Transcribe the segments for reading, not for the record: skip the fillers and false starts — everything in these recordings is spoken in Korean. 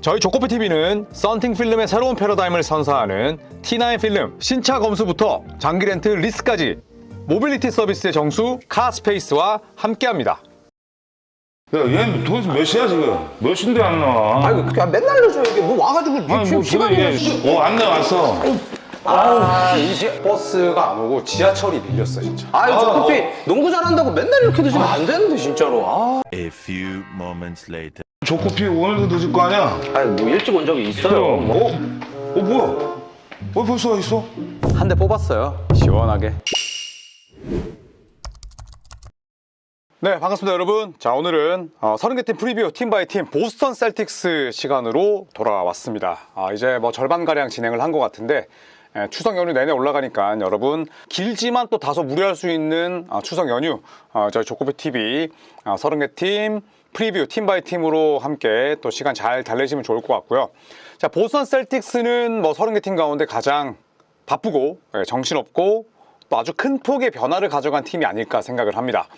저희 조코피TV는 썬팅 필름의 새로운 패러다임을 선사하는 T9 필름 신차 검수부터 장기 렌트 리스까지 모빌리티 서비스의 정수 카스페이스와 함께합니다. 야, 얘는 도대체 몇 시야 지금? 몇 시인데 안 나와? 아이고 그냥 맨날 늦어 이게 뭐 와가지고 아니 뭐 지금 안 나왔어. 이제 버스가 안 오고 지하철이 밀렸어 진짜. 아유 저 커피 농구 잘한다고 맨날 이렇게 드시면 안 되는데 진짜로. A few moments later. 조코피 오늘도 늦을 거 아니야? 아니 뭐 일찍 온 적이 있어요. 뭐야? 벌써 와 있어? 한 대 뽑았어요. 시원하게. 네, 반갑습니다 여러분. 자, 오늘은 30개 팀 프리뷰 팀 바이 팀 보스턴 셀틱스 시간으로 돌아왔습니다. 이제 뭐 절반가량 진행을 한 것 같은데 추석 연휴 내내 올라가니까 여러분 길지만 또 다소 무리할 수 있는 추석 연휴 저희 조코피TV 30개 팀 프리뷰 팀 바이 팀으로 함께 또 시간 잘 달래시면 좋을 것 같고요. 자, 보스턴 셀틱스는 뭐 30개 팀 가운데 가장 바쁘고 정신없고 또 아주 큰 폭의 변화를 가져간 팀이 아닐까 생각을 합니다.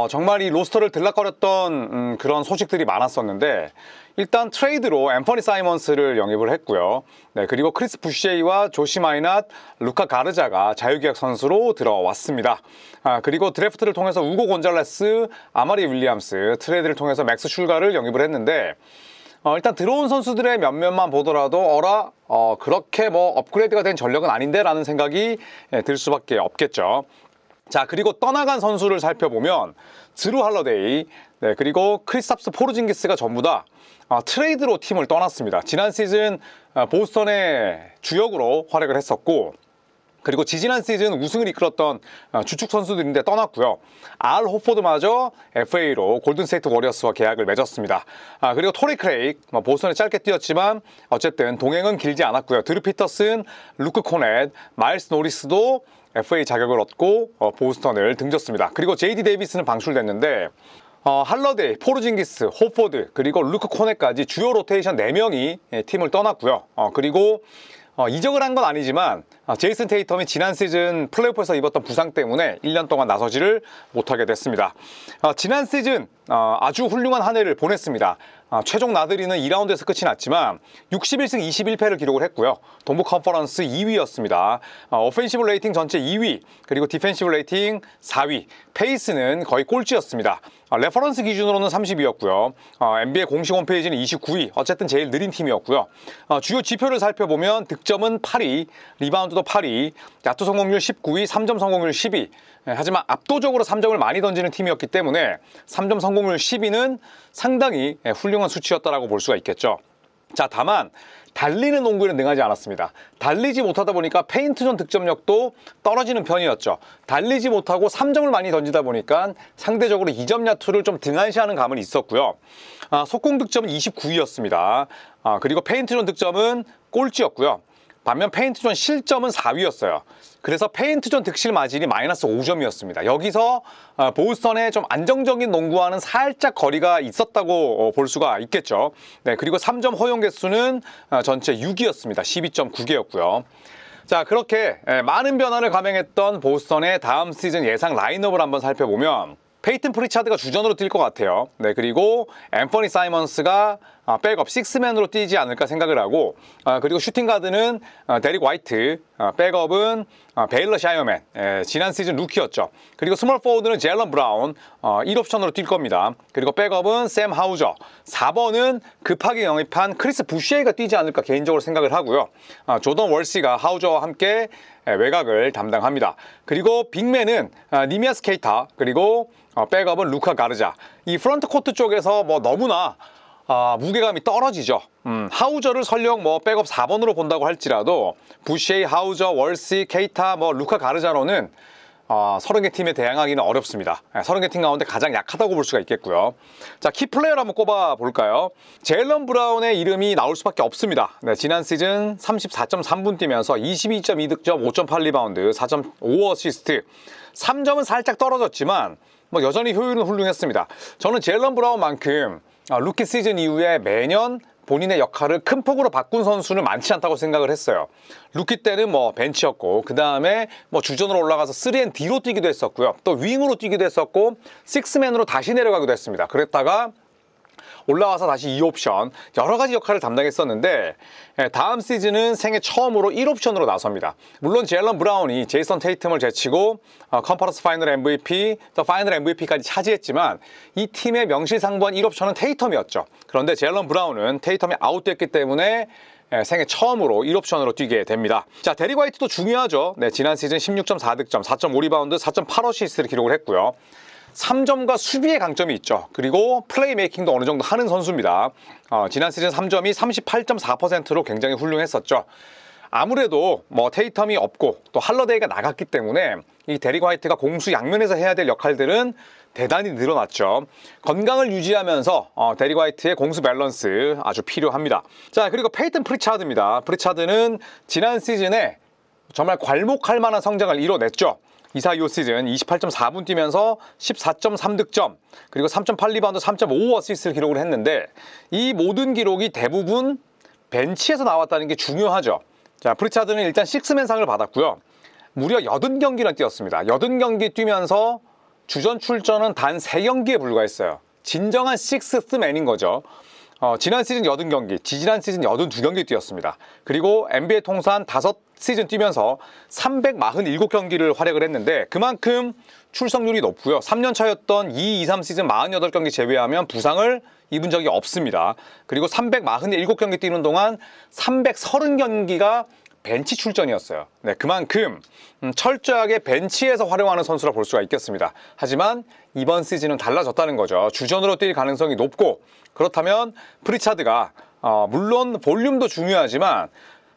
정말 이 로스터를 들락거렸던 그런 소식들이 많았었는데 일단 트레이드로 앰퍼니 사이먼스를 영입을 했고요. 네, 그리고 크리스 부시에이와 조시 마이낫, 루카 가르자가 자유계약 선수로 들어왔습니다. 그리고 드래프트를 통해서 우고 곤잘레스, 아마리 윌리엄스, 트레이드를 통해서 맥스 슐가를 영입을 했는데 일단 들어온 선수들의 몇몇만 보더라도 그렇게 뭐 업그레이드가 된 전력은 아닌데 라는 생각이 들 수밖에 없겠죠. 자, 그리고 떠나간 선수를 살펴보면 드루 할러데이, 네, 그리고 크리스탑스 포르징기스가 전부 다 트레이드로 팀을 떠났습니다. 지난 시즌 보스턴의 주역으로 활약을 했었고, 그리고 지지난 시즌 우승을 이끌었던 주축 선수들인데 떠났고요. 알 호포드마저 FA로 골든스테이트 워리어스와 계약을 맺었습니다. 그리고 토리 크레이크, 보스턴에 짧게 뛰었지만 어쨌든 동행은 길지 않았고요. 드루 피터슨, 루크 코넷, 마일스 노리스도 FA 자격을 얻고 보스턴을 등졌습니다. 그리고 JD 데이비스는 방출됐는데 할러데이, 포르징기스, 호포드, 그리고 루크 코넷까지 주요 로테이션 4명이 팀을 떠났고요. 그리고 이적을 한 건 아니지만 제이슨 테이텀이 지난 시즌 플레이오프에서 입었던 부상 때문에 1년 동안 나서지를 못하게 됐습니다. 지난 시즌 아주 훌륭한 한 해를 보냈습니다. 최종 나들이는 2라운드에서 끝이 났지만 61승 21패를 기록을 했고요. 동부 컨퍼런스 2위였습니다. 오펜시브 레이팅 전체 2위, 그리고 디펜시브 레이팅 4위, 페이스는 거의 꼴찌였습니다. 레퍼런스 기준으로는 30위였고요. NBA 공식 홈페이지는 29위, 어쨌든 제일 느린 팀이었고요. 주요 지표를 살펴보면 득점은 8위, 리바운드도 8위, 야투 성공률 19위, 3점 성공률 10위. 하지만 압도적으로 3점을 많이 던지는 팀이었기 때문에 3점 성공률 10위는 상당히 훌륭한 수치였다라고 볼 수가 있겠죠. 자, 다만 달리는 농구에는 능하지 않았습니다. 달리지 못하다 보니까 페인트존 득점력도 떨어지는 편이었죠. 달리지 못하고 3점을 많이 던지다 보니까 상대적으로 2점 야투를 좀 등한시하는 감은 있었고요. 속공 득점은 29위였습니다. 그리고 페인트존 득점은 꼴찌였고요. 반면 페인트존 실점은 4위였어요. 그래서 페인트존 득실 마진이 마이너스 5점이었습니다. 여기서 보스턴의 좀 안정적인 농구와는 살짝 거리가 있었다고 볼 수가 있겠죠. 네, 그리고 3점 허용 개수는 전체 6위였습니다. 12.9개였고요. 자, 그렇게 많은 변화를 감행했던 보스턴의 다음 시즌 예상 라인업을 한번 살펴보면 페이튼 프리차드가 주전으로 뛸 것 같아요. 네, 그리고 앰퍼니 사이먼스가 백업 식스맨으로 뛰지 않을까 생각을 하고, 그리고 슈팅가드는 데릭 화이트, 백업은 베일러 샤이어맨, 지난 시즌 루키였죠. 그리고 스몰 포워드는 제일런 브라운, 1옵션으로 뛸 겁니다. 그리고 백업은 샘 하우저, 4번은 급하게 영입한 크리스 부시에이가 뛰지 않을까 개인적으로 생각을 하고요. 조던 월시가 하우저와 함께 외곽을 담당합니다. 그리고 빅맨은 니미아스 케이타, 그리고 백업은 루카 가르자. 이 프런트 코트 쪽에서 뭐 너무나 무게감이 떨어지죠. 하우저를 설령 뭐 백업 4번으로 본다고 할지라도 부시에이, 하우저, 월시, 케이타, 뭐 루카 가르자로는 30개 팀에 대항하기는 어렵습니다. 30개 팀 가운데 가장 약하다고 볼 수가 있겠고요. 자, 키플레이어를 한번 꼽아 볼까요? 제일런 브라운의 이름이 나올 수밖에 없습니다. 네, 지난 시즌 34.3분 뛰면서 22.2득점, 5.8 리바운드, 4.5 어시스트, 3점은 살짝 떨어졌지만 뭐 여전히 효율은 훌륭했습니다. 저는 제일런 브라운만큼 루키 시즌 이후에 매년 본인의 역할을 큰 폭으로 바꾼 선수는 많지 않다고 생각을 했어요. 루키 때는 뭐 벤치였고, 그 다음에 뭐 주전으로 올라가서 3&D로 뛰기도 했었고요. 또 윙으로 뛰기도 했었고, 식스맨으로 다시 내려가기도 했습니다. 그랬다가 올라와서 다시 2옵션 여러 가지 역할을 담당했었는데 다음 시즌은 생애 처음으로 1옵션으로 나섭니다. 물론 제일런 브라운이 제이슨 테이텀을 제치고 컨퍼런스 파이널 MVP, 또 파이널 MVP까지 차지했지만 이 팀의 명실상부한 1옵션은 테이텀이었죠. 그런데 제일런 브라운은 테이텀이 아웃됐기 때문에 생애 처음으로 1옵션으로 뛰게 됩니다. 자, 데릭 화이트도 중요하죠. 네, 지난 시즌 16.4득점, 4.5리바운드, 4.8어시스트를 기록을 했고요. 3점과 수비의 강점이 있죠. 그리고 플레이메이킹도 어느 정도 하는 선수입니다. 지난 시즌 3점이 38.4%로 굉장히 훌륭했었죠. 아무래도 뭐 테이텀이 없고 또 할러데이가 나갔기 때문에 이 데릭 화이트가 공수 양면에서 해야 될 역할들은 대단히 늘어났죠. 건강을 유지하면서 데릭 화이트의 공수 밸런스 아주 필요합니다. 자, 그리고 페이튼 프리차드입니다. 프리차드는 지난 시즌에 정말 괄목할 만한 성장을 이뤄냈죠. 2-4-2 시즌 28.4분 뛰면서 14.3득점, 그리고 3.8리바운드, 3.5어시스트를 기록을 했는데 이 모든 기록이 대부분 벤치에서 나왔다는 게 중요하죠. 자, 프리차드는 일단 식스맨상을 받았고요. 무려 80경기나 뛰었습니다. 80경기 뛰면서 주전 출전은 단 3경기에 불과했어요. 진정한 식스맨인 거죠. 지난 시즌 80경기, 지지난 시즌 82경기 뛰었습니다. 그리고 NBA 통산 5시즌 뛰면서 347경기를 활약을 했는데 그만큼 출석률이 높고요. 3년 차였던 2-2-3 시즌 48경기 제외하면 부상을 입은 적이 없습니다. 그리고 347경기 뛰는 동안 330경기가 벤치 출전이었어요. 네, 그만큼 철저하게 벤치에서 활용하는 선수라 볼 수가 있겠습니다. 하지만 이번 시즌은 달라졌다는 거죠. 주전으로 뛸 가능성이 높고, 그렇다면 프리차드가 물론 볼륨도 중요하지만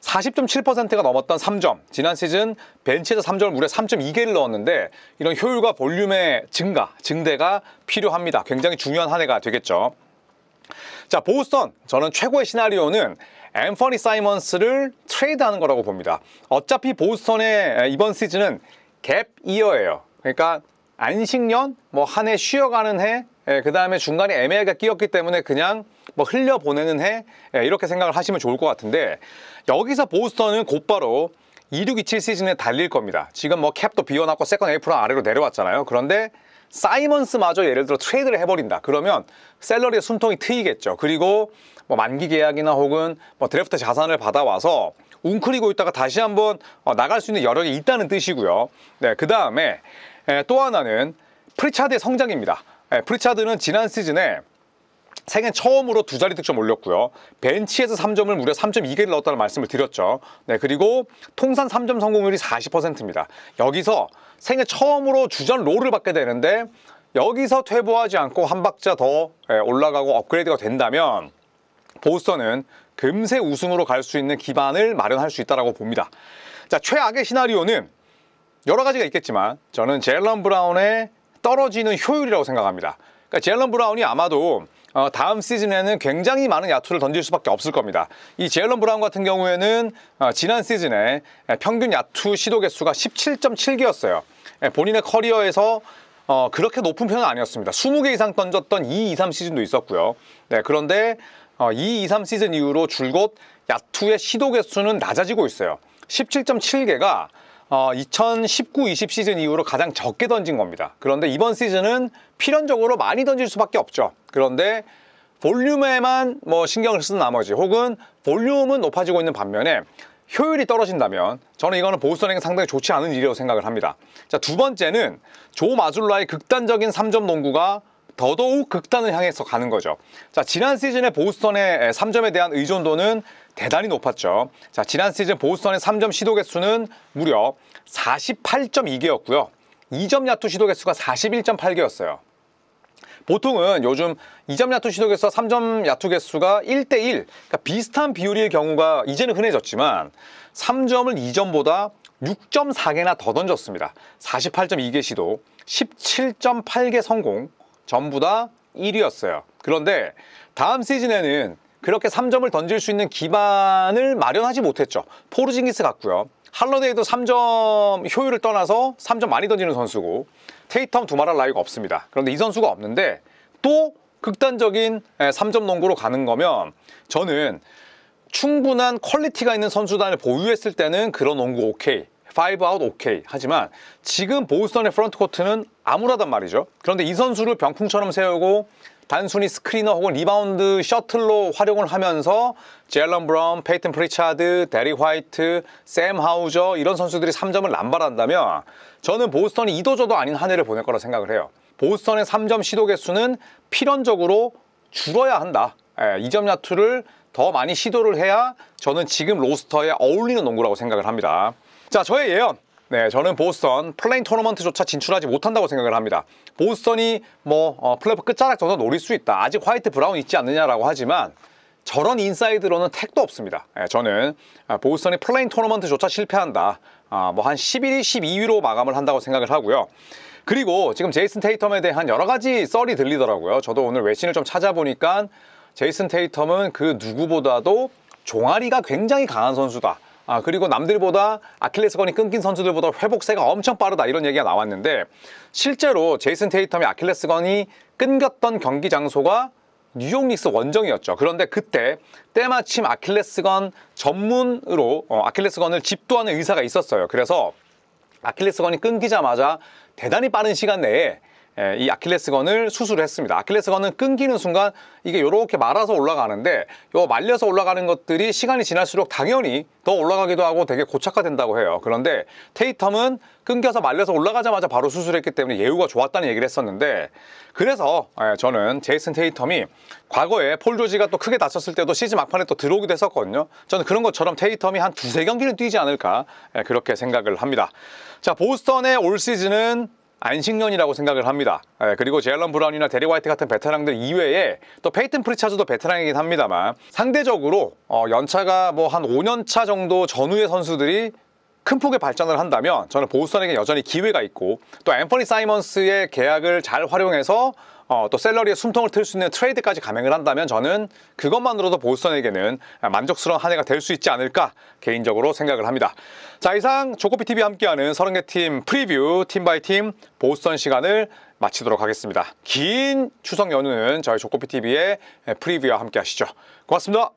40.7%가 넘었던 3점, 지난 시즌 벤치에서 3점을 무려 3.2개를 넣었는데 이런 효율과 볼륨의 증대가 필요합니다. 굉장히 중요한 한 해가 되겠죠. 자, 보스턴, 저는 최고의 시나리오는 앤서니 사이먼스를 트레이드하는 거라고 봅니다. 어차피 보스턴의 이번 시즌은 갭 이어예요. 그러니까 안식년, 뭐 한 해 쉬어가는 해, 그 다음에 중간에 애매하게 끼었기 때문에 그냥 뭐 흘려보내는 해, 이렇게 생각을 하시면 좋을 것 같은데, 여기서 보스턴은 곧바로 2627 시즌에 달릴 겁니다. 지금 뭐 캡도 비워놨고 세컨 에이프런 아래로 내려왔잖아요. 그런데 사이먼스마저 예를 들어 트레이드를 해버린다. 그러면 셀러리의 숨통이 트이겠죠. 그리고 뭐 만기 계약이나 혹은 뭐 드래프트 자산을 받아와서 웅크리고 있다가 다시 한번 나갈 수 있는 여력이 있다는 뜻이고요. 네, 그 다음에 또 하나는 프리차드의 성장입니다. 프리차드는 지난 시즌에 생애 처음으로 2자리 득점 올렸고요. 벤치에서 3점을 무려 3.2개를 넣었다는 말씀을 드렸죠. 네, 그리고 통산 3점 성공률이 40%입니다. 여기서 생애 처음으로 주전 롤을 받게 되는데 여기서 퇴보하지 않고 한 박자 더 올라가고 업그레이드가 된다면 보스턴은 금세 우승으로 갈 수 있는 기반을 마련할 수 있다고 봅니다. 자, 최악의 시나리오는 여러 가지가 있겠지만 저는 제일런 브라운의 떨어지는 효율이라고 생각합니다. 그러니까 제일런 브라운이 아마도 다음 시즌에는 굉장히 많은 야투를 던질 수밖에 없을 겁니다. 이 제일런 브라운 같은 경우에는 지난 시즌에 평균 야투 시도 개수가 17.7개였어요. 본인의 커리어에서 그렇게 높은 편은 아니었습니다. 20개 이상 던졌던 2-2-3 시즌도 있었고요. 네, 그런데 2-2-3 시즌 이후로 줄곧 야투의 시도 개수는 낮아지고 있어요. 17.7개가 2019-20 시즌 이후로 가장 적게 던진 겁니다. 그런데 이번 시즌은 필연적으로 많이 던질 수밖에 없죠. 그런데 볼륨에만 뭐 신경을 쓴 나머지 혹은 볼륨은 높아지고 있는 반면에 효율이 떨어진다면 저는 이거는 보스턴에게 상당히 좋지 않은 일이라고 생각을 합니다. 자, 두 번째는 조 마줄라의 극단적인 3점 농구가 더더욱 극단을 향해서 가는 거죠. 자, 지난 시즌에 보스턴의 3점에 대한 의존도는 대단히 높았죠. 자, 지난 시즌 보스턴의 3점 시도 개수는 무려 48.2개였고요. 2점 야투 시도 개수가 41.8개였어요. 보통은 요즘 2점 야투 시도 개수와 3점 야투 개수가 1대1, 그러니까 비슷한 비율일 경우가 이제는 흔해졌지만 3점을 2점보다 6.4개나 더 던졌습니다. 48.2개 시도, 17.8개 성공, 전부 다 1위였어요. 그런데 다음 시즌에는 그렇게 3점을 던질 수 있는 기반을 마련하지 못했죠. 포르징기스 같고요. 할러데이도 3점 효율을 떠나서 3점 많이 던지는 선수고 테이텀 두말할 나위가 없습니다. 그런데 이 선수가 없는데 또 극단적인 3점 농구로 가는 거면 저는 충분한 퀄리티가 있는 선수단을 보유했을 때는 그런 농구 오케이. 5 아웃 오케이. 하지만 지금 보스턴의 프런트 코트는 암울하단 말이죠. 그런데 이 선수를 병풍처럼 세우고 단순히 스크리너 혹은 리바운드 셔틀로 활용을 하면서 제일런 브라운, 페이튼 프리차드, 데리 화이트, 샘 하우저 이런 선수들이 3점을 남발한다면 저는 보스턴이 이도저도 아닌 한 해를 보낼 거라 생각을 해요. 보스턴의 3점 시도 개수는 필연적으로 줄어야 한다. 2점 야투를 더 많이 시도를 해야 저는 지금 로스터에 어울리는 농구라고 생각을 합니다. 자, 저의 예언. 네, 저는 보스턴 플레인 토너먼트조차 진출하지 못한다고 생각을 합니다. 보스턴이 플레이오프 끝자락 정도 노릴 수 있다. 아직 화이트 브라운 있지 않느냐라고 하지만 저런 인사이드로는 택도 없습니다. 저는 보스턴이 플레인 토너먼트조차 실패한다. 한 11위, 12위로 마감을 한다고 생각을 하고요. 그리고 지금 제이슨 테이텀에 대한 여러 가지 썰이 들리더라고요. 저도 오늘 외신을 좀 찾아보니까 제이슨 테이텀은 그 누구보다도 종아리가 굉장히 강한 선수다. 그리고 남들보다 아킬레스건이 끊긴 선수들보다 회복세가 엄청 빠르다 이런 얘기가 나왔는데 실제로 제이슨 테이텀이 아킬레스건이 끊겼던 경기 장소가 뉴욕 닉스 원정이었죠. 그런데 그때 때마침 아킬레스건 전문으로 아킬레스건을 집도하는 의사가 있었어요. 그래서 아킬레스건이 끊기자마자 대단히 빠른 시간 내에 이 아킬레스건을 수술을 했습니다. 아킬레스건은 끊기는 순간 이게 이렇게 말아서 올라가는데 요 말려서 올라가는 것들이 시간이 지날수록 당연히 더 올라가기도 하고 되게 고착화된다고 해요. 그런데 테이텀은 끊겨서 말려서 올라가자마자 바로 수술했기 때문에 예후가 좋았다는 얘기를 했었는데 그래서 저는 제이슨 테이텀이 과거에 폴 조지가 또 크게 다쳤을 때도 시즌 막판에 또 들어오기도 했었거든요. 저는 그런 것처럼 테이텀이 한 두세 경기는 뛰지 않을까 그렇게 생각을 합니다. 자, 보스턴의 올 시즌은 안식년이라고 생각을 합니다. 그리고 제일런 브라운이나 데리 화이트 같은 베테랑들 이외에 또 페이튼 프리차즈도 베테랑이긴 합니다만 상대적으로 연차가 한 5년 차 정도 전후의 선수들이 큰 폭의 발전을 한다면 저는 보스턴에게 여전히 기회가 있고 또 앰퍼니 사이먼스의 계약을 잘 활용해서 또 셀러리에 숨통을 틀 수 있는 트레이드까지 감행을 한다면 저는 그것만으로도 보스턴에게는 만족스러운 한 해가 될 수 있지 않을까 개인적으로 생각을 합니다. 자, 이상 조코피TV와 함께하는 30개 팀 프리뷰 팀 바이 팀 보스턴 시간을 마치도록 하겠습니다. 긴 추석 연휴는 저희 조코피TV의 프리뷰와 함께 하시죠. 고맙습니다.